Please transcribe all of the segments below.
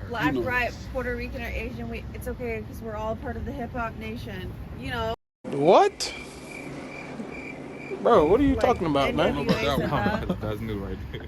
black, white, Puerto Rican, or Asian, it's okay because we're all part of the hip hop nation. You know. What? Bro, what are you talking about, man? That's new right there.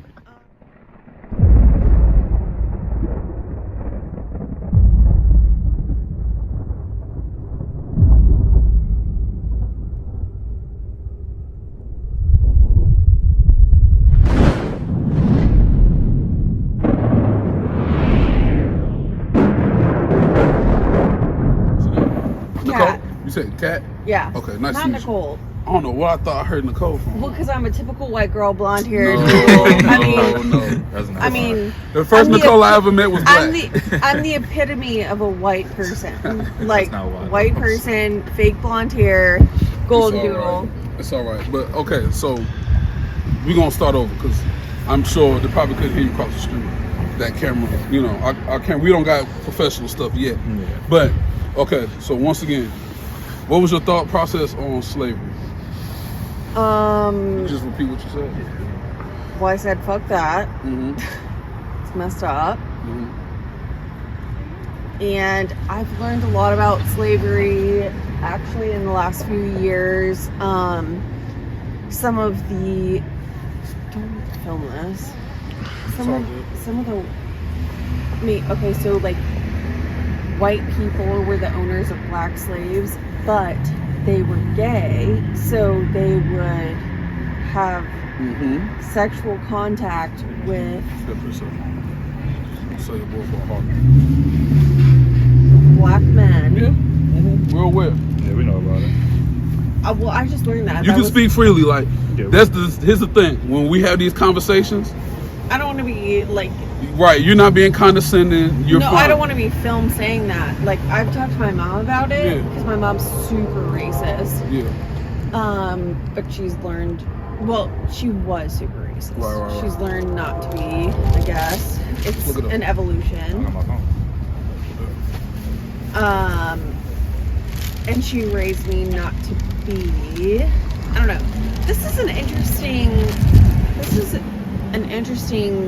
Cat. You said cat? Yeah. Okay, nice Not to meet Nicole. you. I don't know what I thought I heard Nicole from. Well, because I'm a typical white girl, blonde hair. No. That's not I mean, the first Nicole I ever met was black. I'm the epitome of a white person. Like, white person, fake blonde hair, golden doodle. Right. It's all right. But, okay, so we're going to start over because I'm sure they probably couldn't hear you across the street. That camera, you know, we don't got professional stuff yet. Yeah. But, okay, so once again, what was your thought process on slavery? Just repeat what you said. Well, I said, fuck that. Mm-hmm. It's messed up. Mm-hmm. And I've learned a lot about slavery, actually, in the last few years. Some of the... Don't film this. Some of the... I mean, okay, so, like, white people were the owners of black slaves, but they were gay, so they would have sexual contact with black men. Yeah. We're aware. Yeah, we know about it. Well, I just learned that. You can speak freely. Like, here's the thing. When we have these conversations, I don't want to be like... Right, you're not being condescending. You're fine. I don't want to be filmed saying that. Like, I've talked to my mom about it because my mom's super racist. Yeah. But she's learned... Well, she was super racist. Right. She's learned not to be, I guess. It's an evolution. And she raised me not to be... I don't know. This is an interesting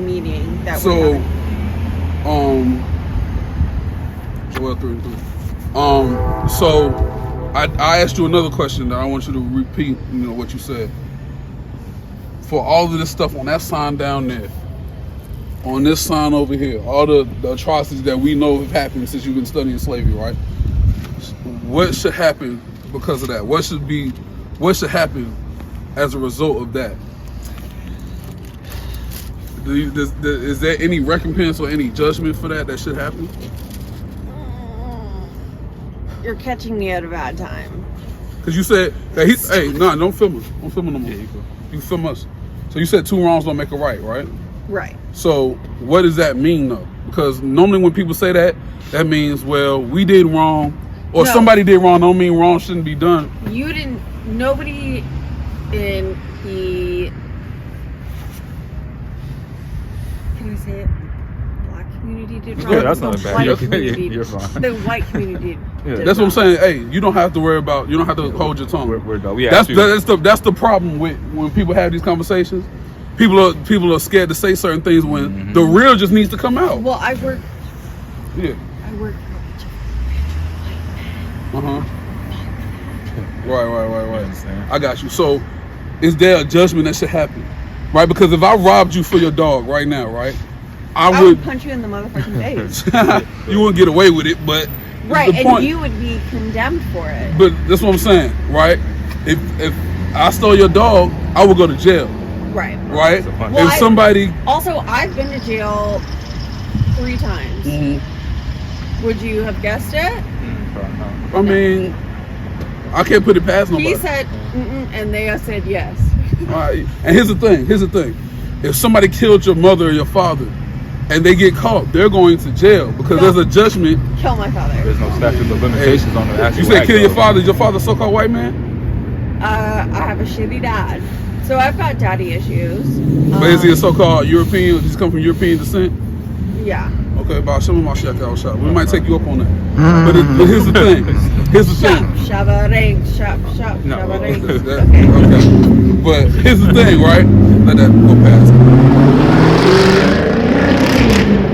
meeting that we're having. So I asked you another question that I want you to repeat, you know, what you said. For all of this stuff on that sign down there, on this sign over here, all the atrocities that we know have happened since you've been studying slavery, right? What should happen because of that? What should happen as a result of that? Is there any recompense or any judgment for that should happen? You're catching me at a bad time. Because you said that don't film us. Don't film us no more. Yeah, you film us. So you said 2 wrongs don't make a right, right? Right. So what does that mean, though? Because normally when people say that, that means, well, we did wrong, or somebody did wrong. Don't mean wrong shouldn't be done. Nobody in the... Can I say it? Black community did wrong. Yeah, that's not bad. You're fine. The white community did That's wrong. what I'm saying. Hey, you don't have to worry about. You don't have to hold your tongue. That's the problem with when people have these conversations. People are scared to say certain things when the real just needs to come out. Well, I work. Yeah. I work. Right. I got you. So, is there a judgment that should happen? Right? Because if I robbed you for your dog right now, right? I would punch you in the motherfucking face. You wouldn't get away with it, but right, and you would be condemned for it. But that's what I'm saying, right? If I stole your dog, I would go to jail. Right. Right? Well, if somebody... Also, I've been to jail 3 times. Would you have guessed it? I mean, I can't put it past nobody. He said, and they said yes. All right. And here's the thing. If somebody killed your mother or your father, and they get caught, they're going to jail because there's a judgment. Kill my father. There's no statute of limitations on the actual. You said kill your father. Is your father a so-called white man? I have a shitty dad. So I've got daddy issues. But is he a so-called European? Does he come from European descent? Yeah. Okay, about show me my shack out shop. We might take you up on that. But here's the thing. Shabarang. No. Okay. But here's the thing, right? Let that go past.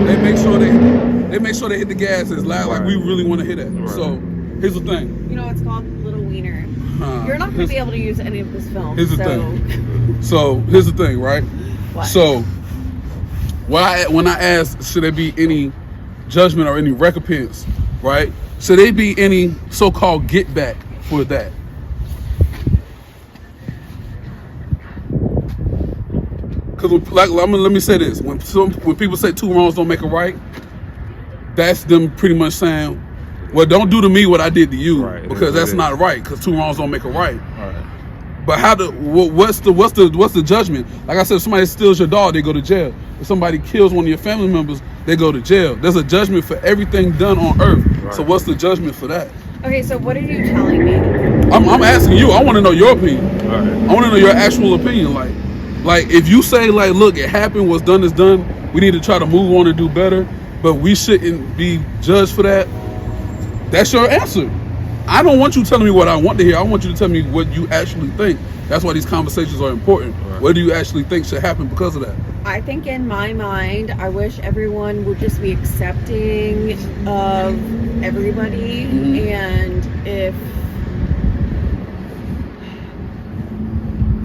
They make sure They make sure they hit the gas as loud, like we really want to hear that. Right. So here's the thing. You know, it's called Little Wiener. You're not going to be able to use any of this film. Here's the thing. So here's the thing, right? What? So when I asked, should there be any judgment or any recompense, right? Should there be any so-called get back for that? Because let me say this: when people say two wrongs don't make a right, that's them pretty much saying, well, don't do to me what I did to you, Right, because that's not right. Because two wrongs don't make a right. Right. But what's the judgment? Like I said, if somebody steals your dog, they go to jail. If somebody kills one of your family members, they go to jail. There's a judgment for everything done on earth. Right. So what's the judgment for that? Okay, so what are you telling me? I'm asking you. I want to know your opinion. Right. I want to know your actual opinion. Like if you say like, look, it happened, what's done is done. We need to try to move on and do better, but we shouldn't be judged for that. That's your answer. I don't want you telling me what I want to hear. I want you to tell me what you actually think. That's why these conversations are important. Right. What do you actually think should happen because of that? I think in my mind, I wish everyone would just be accepting of everybody. And if,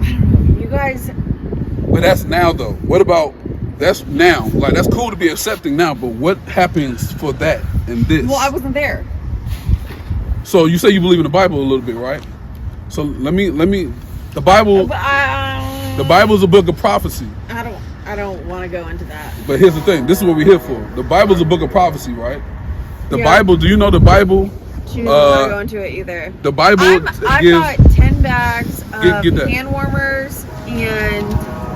I don't know, you guys. But that's now though. What about, that's now. Like that's cool to be accepting now, but what happens for that and this? Well, I wasn't there. So you say you believe in the Bible a little bit, right? So let me. The Bible is a book of prophecy. I don't want to go into that. But here's the thing. This is what we're here for. The Bible is a book of prophecy, right? The Bible. Do you know the Bible? She doesn't want to go into it either. The Bible. I've got 10 bags of hand warmers and.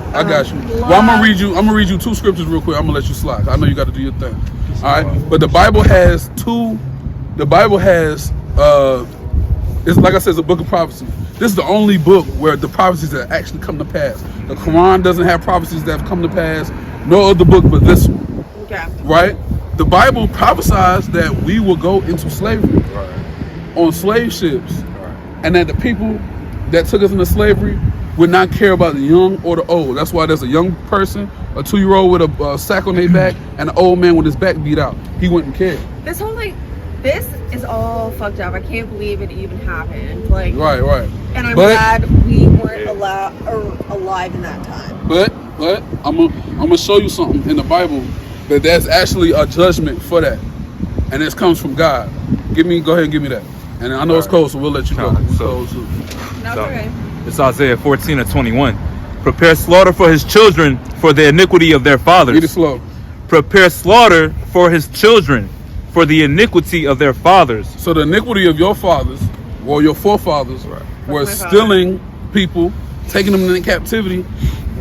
I got you. Well, I'm gonna read you two scriptures real quick. I'm gonna let you slide. I know you got to do your thing. All right. But the Bible has two. The Bible has. It's like I said, it's a book of prophecy. This is the only book where the prophecies that actually come to pass. The Quran doesn't have prophecies that have come to pass. No other book but this one. Okay. Right? The Bible prophesies that we will go into slavery on slave ships, and that the people that took us into slavery would not care about the young or the old. That's why there's a young person, a 2-year-old with a sack on their back, and an old man with his back beat out. He wouldn't care. This whole thing. This is all fucked up. I can't believe it even happened. Like right. And I'm glad we weren't alive in that time. But I'm gonna show you something in the Bible that there's actually a judgment for that, and this comes from God. Go ahead and give me that. And I know it's cold, so we'll let you go. Okay. It's Isaiah 14:21. Prepare slaughter for his children for the iniquity of their fathers. Read it slow. Prepare slaughter for his children for the iniquity of their fathers. So the iniquity of your fathers, or your forefathers, were stealing people, taking them into captivity,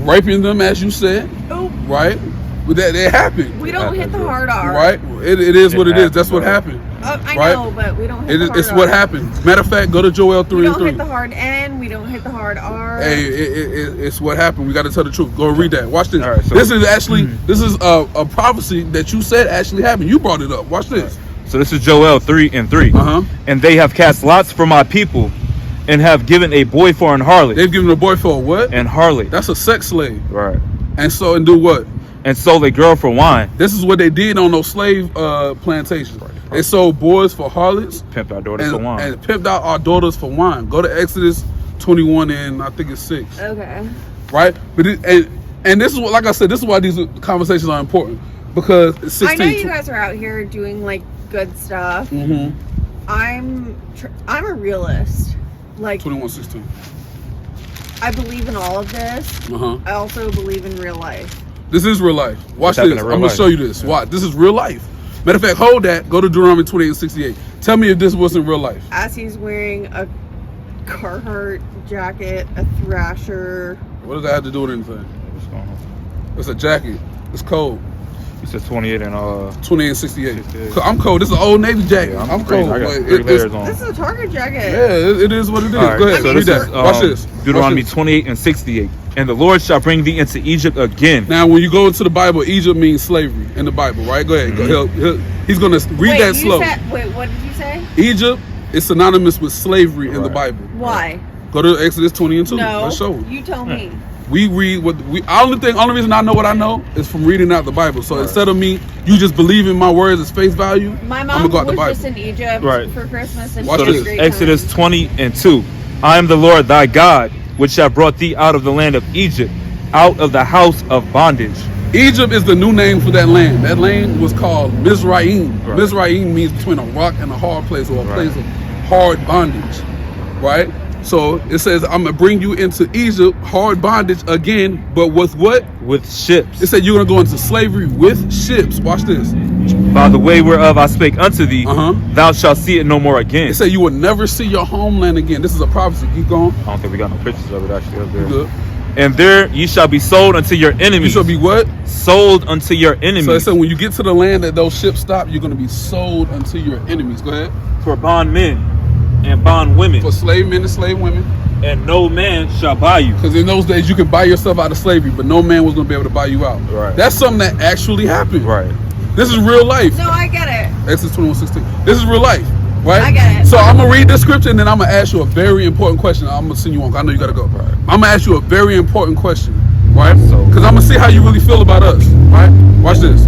raping them, as you said. Oh. Right? But that happened. We don't hit the hard R. Right? It is what it is. That's what happened. I know, but we don't hit the hard R. It's what happened. Matter of fact, go to Joel 3:3. We don't hit the hard N. We don't hit the hard R. Hey, it's what happened. We got to tell the truth. Go read that. Watch this. Right, so, this is a prophecy that you said actually happened. You brought it up. Watch this. So this is Joel 3:3. And they have cast lots for my people, and have given a boy for an harlot. They've given a boy for a what? An harlot. That's a sex slave. Right. And do what? And sold a girl for wine. This is what they did on those slave plantations. Right. They sold boys for harlots. Pimped our daughters for wine. And pimped out our daughters for wine. Go to Exodus 21 and I think it's 6. Okay. Right? But and this is what, like I said, this is why these conversations are important. Because it's 16. I know you guys are out here doing like good stuff. I'm a realist. Like 21:16. I believe in all of this. I also believe in real life. This is real life. Watch this. I'm going to show you this. Watch. This is real life. Matter of fact, hold that. Go to Deuteronomy 28:68. Tell me if this wasn't real life. As he's wearing a Carhartt jacket, a Thrasher. What does that have to do with anything? What's going on? It's a jacket. It's cold. It says 28 and 28:68. I'm cold. This is an Old Navy jacket. Yeah, I'm cold. I got 3 layers on. This is a Target jacket. Yeah, it is what it is. Right, go ahead. so Read that. Watch this. Deuteronomy 28:68. And the Lord shall bring thee into Egypt again. Now, when you go into the Bible, Egypt means slavery in the Bible, right? Go ahead. He's going to read that slow. Wait, what did you say? Egypt is synonymous with slavery in the Bible. Why? Go to Exodus 20:2. No, Let's show you. You tell me. We read what we. Only reason I know what I know is from reading out the Bible. So instead of me, you just believing my words as face value. My I'm mom gonna go out the was Bible. just in Egypt for Christmas, and Watch she had a this. great Exodus time. 20:2. I am the Lord thy God, which have brought thee out of the land of Egypt, out of the house of bondage. Egypt is the new name for that land. That land was called Mizraim. Right. Mizraim means between a rock and a hard place, or a place of hard bondage, right? So it says, I'm going to bring you into Egypt, hard bondage again, but with what? With ships. It said you're going to go into slavery with ships. Watch this. By the way whereof I spake unto thee, Uh-huh. thou shalt see it no more again. It said you will never see your homeland again. This is a prophecy. Keep going. I don't think we got no pictures of it actually up there. Good. And there ye shall be sold unto your enemies. You shall be what? Sold unto your enemies. So it said when you get to the land that those ships stop, you're going to be sold unto your enemies. Go ahead. For bondmen and bondwomen. For slave men and slave women. And no man shall buy you. Because in those days you could buy yourself out of slavery, but no man was going to be able to buy you out. Right. That's something that actually happened. Right. This is real life. No, I get it. Exodus 21:16. This is real life, right? I get it. So I'm going to read this scripture and then I'm going to ask you a very important question. I'm going to send you on. I know you got to go. Right. I'm going to ask you a very important question, right? Because I'm going to see how you really feel about us, right? Watch this.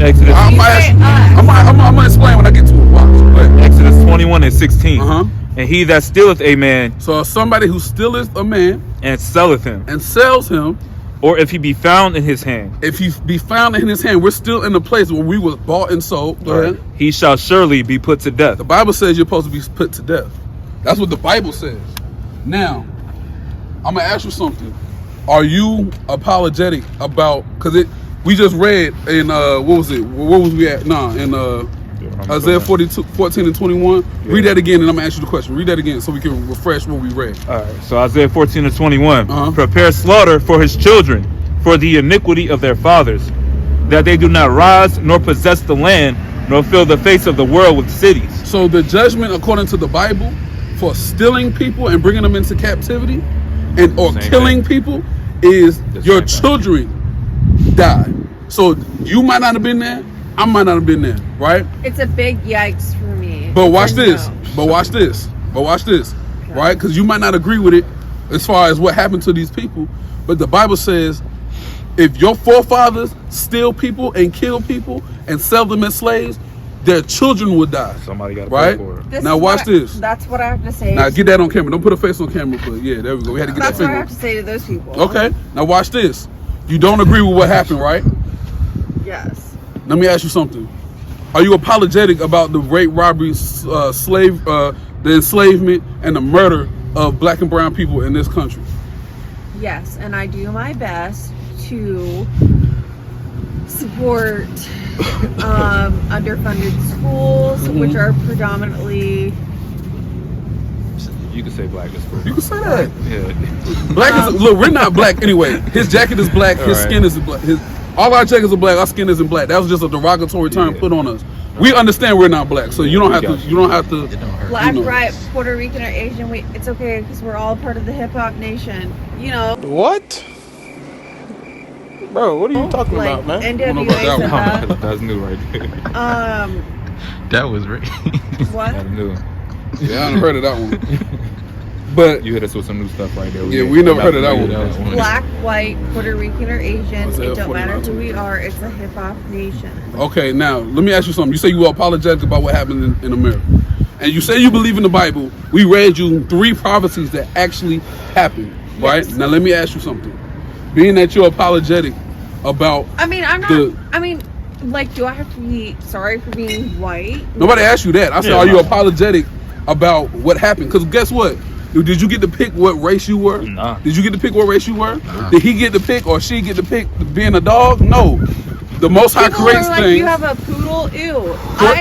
Exodus. I'm going to explain when I get to it. Watch. Go ahead. Exodus 21:16. Uh-huh. And he that stealeth a man So somebody who stealeth a man and selleth him, and sells him, or if he be found in his hand, if he be found in his hand, we're still in the place where we was bought and sold. Go ahead. he shall surely be put to death. The Bible says you're supposed to be put to death. That's what the Bible says. Now, I'm gonna ask you something. Are you apologetic about? Because we just read in what was it? Where was we at? In Isaiah 14:21. Yeah. Read that again, and I'm gonna ask you the question. Read that again so we can refresh what we read. All right. So Isaiah 14:21. Uh-huh. Prepare slaughter for his children, for the iniquity of their fathers, that they do not rise nor possess the land, nor fill the face of the world with cities. So the judgment, according to the Bible, for stealing people and bringing them into captivity, and or Same killing thing. people, is The your same thing. children die. So you might not have been there. I might not have been there, right? It's a big yikes for me. But watch And this. no. But watch this. But watch this. Okay. Right? Because you might not agree with it as far as what happened to these people. But the Bible says if your forefathers steal people and kill people and sell them as slaves, their children would die. Somebody got to Right? pay for it. This Now is watch what this. That's what I have to say. Now get that on camera. Don't put a face on camera, but yeah, there we go. We had to get That's that what I finger. have to say to those people. Okay. Now watch this. You don't agree with what happened, right? Yes. Let me ask you something. Are you apologetic about the rape, robbery, the enslavement, and the murder of black and brown people in this country? Yes, and I do my best to support underfunded schools, which are predominantly. You can say black. That's pretty. You can say that. Yeah. Black is look. We're not black anyway. His jacket is black. His All right. skin is black. All our jackets are black. Our skin isn't black. That was just a derogatory term Yeah. put on us. We understand we're not black, so you don't have to. You don't have to. Black, you know. white, Puerto Rican, or Asian, it's okay because we're all part of the hip hop nation. You know, What? Bro, what are you talking like about, man? I don't know NWA about that said one. that. That's new right there. That was right. What? That's new. Yeah, I haven't heard of that one. But You hit us with some new stuff right there. Yeah, we never heard of that one. Black, white, Puerto Rican, or Asian, Isaiah it don't matter 49. who we are. It's a hip hop nation. okay, now let me ask you something. You say you were apologetic about what happened in America, and you say you believe in the Bible. We read you 3 prophecies that actually happened, right? Yes. Now let me ask you something. Being that you're apologetic about I mean, I'm not. The- I mean, like, do I have to be sorry for being white? nobody asked you that. I said, Yeah, are you no. apologetic about what happened? Because guess what? Did you get to pick what race you were? Nah. Did you get to pick what race you were? Did he get to pick or she get to pick being a dog? No. The Most High People creates are like, things. you have a poodle. Ew.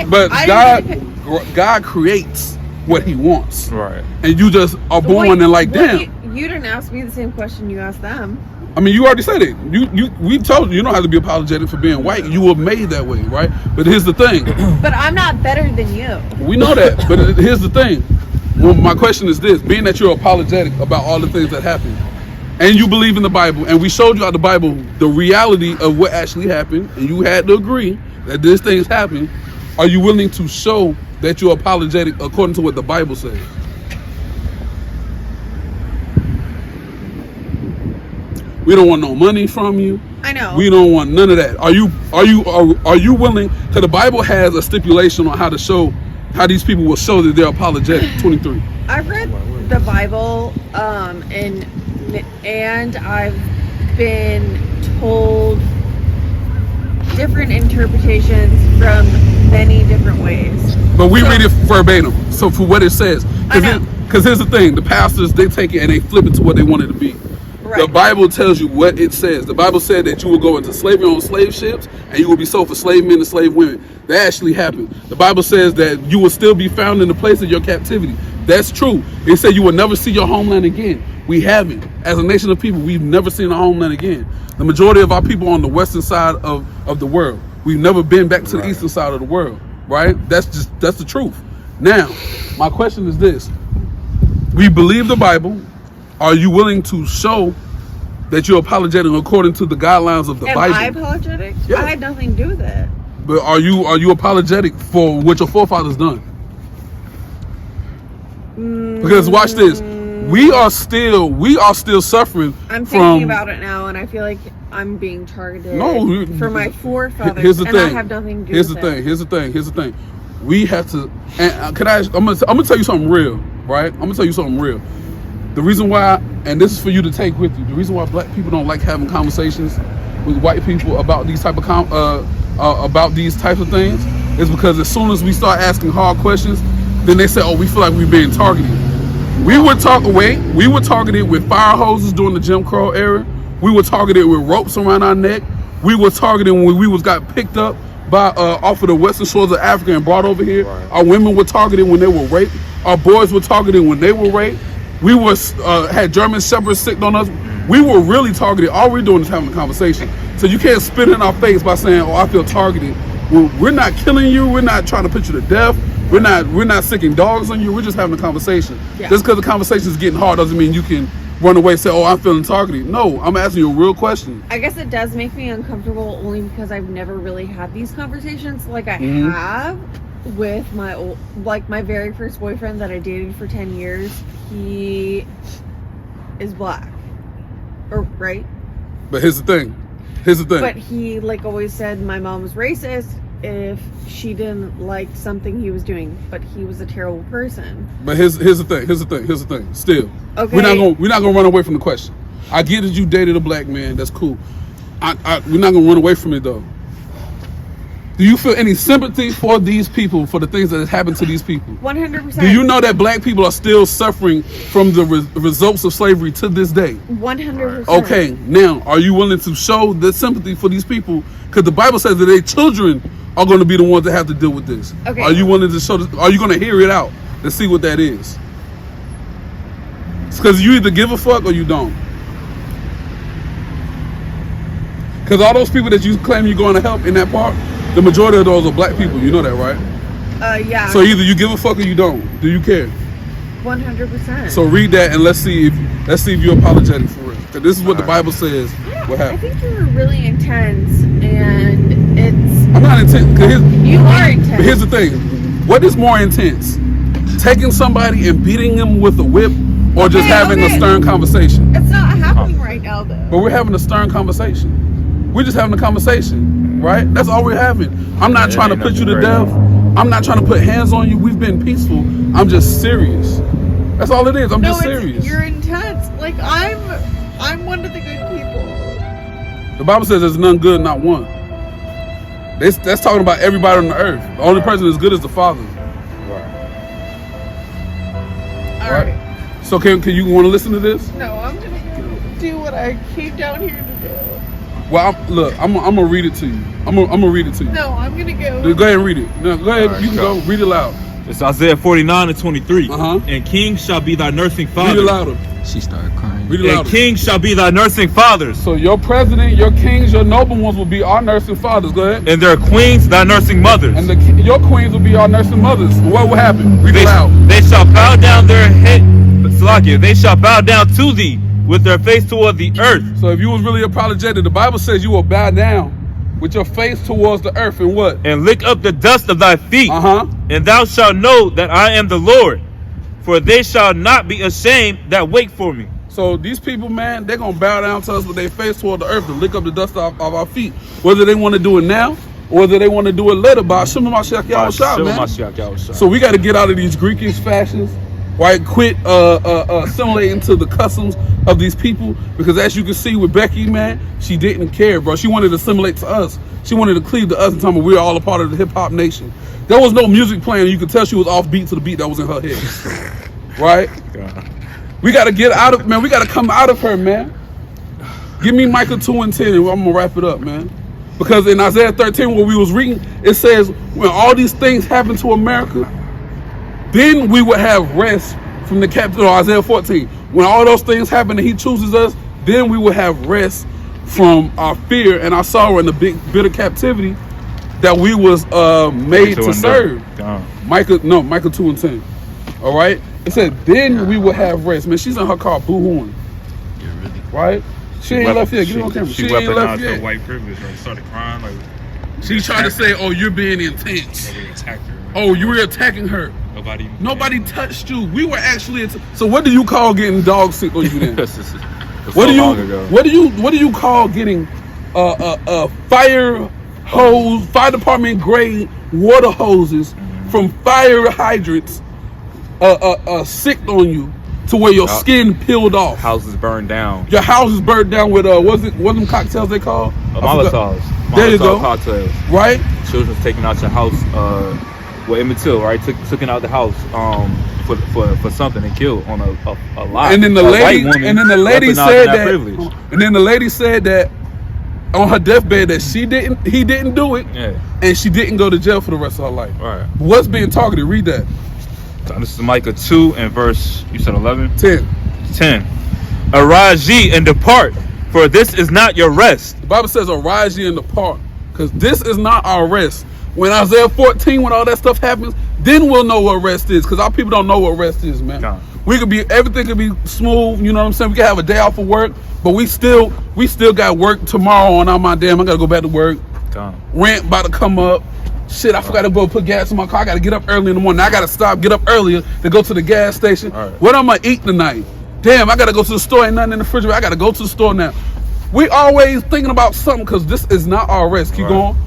But I God, didn't pick- God creates what He wants, Right. and you just are born Wait, and like, well, damn. You didn't ask me the same question you asked them. I mean, you already said it. We told you don't have to be apologetic for being white. You were made that way, right? But here's the thing. But I'm not better than you. We know that. But here's the thing. Well, my question is this: being that you're apologetic about all the things that happened, and you believe in the Bible, and we showed you out the Bible the reality of what actually happened, and you had to agree that these things happened, are you willing to show that you're apologetic according to what the Bible says? We don't want no money from you. I know. We don't want none of that. Are you willing? Because the Bible has a stipulation on how to show, how these people will show that they're apologetic. 23. I've read the Bible, and I've been told different interpretations from many different ways. But we read it verbatim. So for what it says, because here's the thing: the pastors, they take it and they flip it to what they want it to be. Right. The Bible tells you what it says. The Bible said that you will go into slavery on slave ships and you will be sold for slave men and slave women. That actually happened. The Bible says that you will still be found in the place of your captivity. That's true. It said you will never see your homeland again. We haven't. As a nation of people, we've never seen our homeland again. The majority of our people are on the western side of the world. We've never been back to the eastern side of the world. Right? That's the truth. Now, my question is this. We believe the Bible. Are you willing to show that you're apologetic according to the guidelines of the Bible? Am I apologetic? Yeah. I had nothing to do with it. But are you apologetic for what your forefathers done? Because watch this. We are still suffering. I'm thinking about it now, and I feel like I'm being targeted for my forefathers. Here's the thing. I have nothing to do with it. Here's the thing. We have to. And I'm gonna tell you something real, right? I'm gonna tell you something real. The reason why, and this is for you to take with you, the reason why black people don't like having conversations with white people about these types of things is because as soon as we start asking hard questions, then they say, "Oh, we feel like we're being targeted." We were targeted with fire hoses during the Jim Crow era. We were targeted with ropes around our neck. We were targeted when we got picked up by off of the western shores of Africa and brought over here. Right. Our women were targeted when they were raped. Our boys were targeted when they were raped. We had German shepherds sick on us. We were really targeted. All we're doing is having a conversation. So you can't spit in our face by saying, "Oh, I feel targeted." Well, we're not killing you. We're not trying to put you to death. We're not sicking dogs on you. We're just having a conversation. Yeah. Just because the conversation is getting hard doesn't mean you can run away and say, "Oh, I'm feeling targeted." No, I'm asking you a real question. I guess it does make me uncomfortable only because I've never really had these conversations like I have with my very first boyfriend that I dated for 10 years. He is black. Right? But here's the thing. But he always said my mom was racist if she didn't like something he was doing, but he was a terrible person. But here's the thing. Still, okay. We're not gonna run away from the question. I get that you dated a black man. That's cool. We're not gonna run away from it though. Do you feel any sympathy for these people, for the things that have happened to these people? 100%. Do you know that black people are still suffering from the results of slavery to this day? 100%. Okay, now, are you willing to show the sympathy for these people? Because the Bible says that their children are going to be the ones that have to deal with this. Okay. Are you willing to show this? Are you going to hear it out to see what that is? It's because you either give a fuck or you don't. Because all those people that you claim you're going to help in that part, the majority of those are black people. You know that, right? Yeah. So either you give a fuck or you don't. Do you care? 100%. So read that and let's see if you're apologetic for it. Because this is what the Bible says. What happened? I think you're really intense, and it's. I'm not intense. You are intense. But here's the thing. What is more intense? Taking somebody and beating them with a whip, or just having a stern conversation? It's not happening right now, though. But we're having a stern conversation. We're just having a conversation, right? That's all we're having. I'm not trying to put you to death. I'm not trying to put hands on you. We've been peaceful. I'm just serious. That's all it is. I'm just serious. You're intense. I'm one of the good people. The Bible says there's none good, not one. That's talking about everybody on the earth. The only person that's good is the Father. All right. So can you want to listen to this? No, I'm gonna do what I came down here to do. Well, I'm gonna read it to you. I'm gonna read it to you. No, I'm gonna go. Go ahead and read it. No, go ahead. Right, you can go. Read it loud. It's Isaiah 49:23. And kings shall be thy nursing fathers. Read it louder. She started crying. Read it louder. And kings shall be thy nursing fathers. So your president, your kings, your noble ones will be our nursing fathers. Go ahead. And their queens thy nursing mothers. And your queens will be our nursing mothers. And what will happen? Read it loud. They shall bow down their head. Salakia, they shall bow down to thee with their face toward the earth. So if you was really apologetic, the Bible says you will bow down with your face towards the earth and what? And lick up the dust of thy feet. And thou shalt know that I am the Lord. For they shall not be ashamed that wait for me. So these people, man, they're going to bow down to us with their face toward the earth to lick up the dust off our feet. Whether they want to do it now or whether they want to do it later. By Hashem Mashiach Yahushua, man. So we got to get out of these Greekish fashions, right? Quit assimilating to the customs of these people. Because as you can see with Becky, man, she didn't care, bro. She wanted to assimilate to us. She wanted to cleave to us and tell me we're all a part of the hip-hop nation. There was no music playing. You could tell she was off beat to the beat that was in her head. Right? We got to get out of, man. We got to come out of her, man. Give me Micah 2:10 and I'm going to wrap it up, man. Because in Isaiah 13, where we was reading, it says, when all these things happen to America, then we will have rest from the captivity. Isaiah 14. When all those things happen and he chooses us, then we will have rest from our fear and our sorrow and the big bitter captivity that we was made to serve. Micah 2:10. All right? It said, then we will have rest. Man, she's in her car boo-hooing. Right? She ain't left yet. Get it on camera. She ain't left yet. Her white privilege, right? Started crying. Like, she's trying to say, oh, you're being intense. Nobody attacked her. Oh, you were attacking her. Nobody touched you. We were actually. So what do you call getting dog sick on you then? What do you call getting fire department grade water hoses from fire hydrants sick on you to where your skin peeled off? Houses burned down. Your house is burned down with what them cocktails they call? Molotovs. There you go. Cocktails. Right? Children's taking out your house. Emmett Till, right? Took out the house for something and killed on a lie. And then the lady said that on her deathbed that he didn't do it, and she didn't go to jail for the rest of her life. Right. What's being targeted? Read that. So this is Micah 2 and verse, you said 11? 10. Arise ye and depart, for this is not your rest. The Bible says arise ye and depart, because this is not our rest. When Isaiah 14, when all that stuff happens, then we'll know what rest is, because our people don't know what rest is, man. Everything could be smooth, you know what I'm saying? We can have a day off of work, but we still got work tomorrow on my damn. I gotta go back to work. Rent about to come up. Shit, I forgot to go put gas in my car. I gotta get up early in the morning. I gotta get up earlier to go to the gas station. What am I eating tonight? Damn, I gotta go to the store. Ain't nothing in the refrigerator. I gotta go to the store now. We always thinking about something, because this is not our rest. Keep going.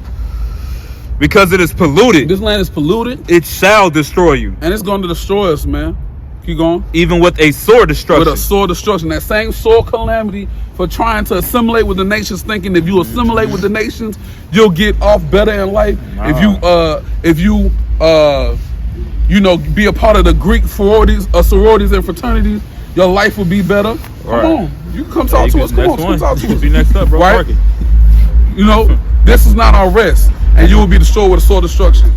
Because it is polluted. This land is polluted. It shall destroy you. And it's going to destroy us, man. Keep going. Even with a sore destruction. With a sore destruction. That same sore calamity for trying to assimilate with the nations, thinking if you assimilate with the nations, you'll get off better in life. If you be a part of the Greek sororities and fraternities, your life will be better. Come on. You can come talk to us. Come talk to us. Be next up, bro. Right? This is not our rest. And you will be destroyed with a sore destruction.